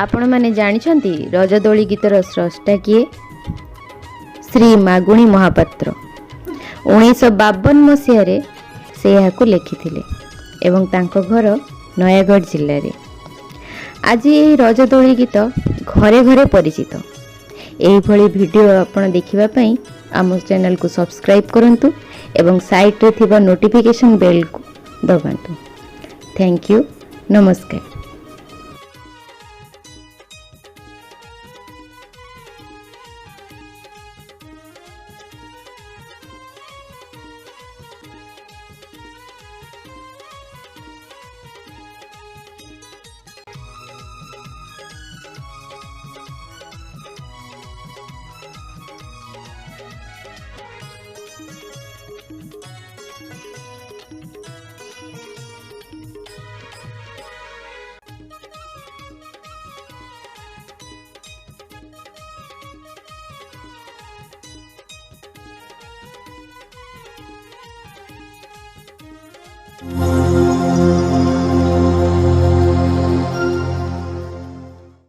आपण माने जानिछंती रजदोली गीतर स्रष्टा किए? श्री मागुणी महापात्र 1952 मसीह से यहाँ लिखिथिले एवं तांको घर नयागढ़ जिले रे। आज ये रजदोली गीत घरे घरे परिचित। यही भली वीडियो आपण देखिबा पई आम चैनल को सब्सक्राइब करंतु एवं साइट रे थिबा नोटिफिकेशन बेल को दबांतु। Thank you. नमस्कार।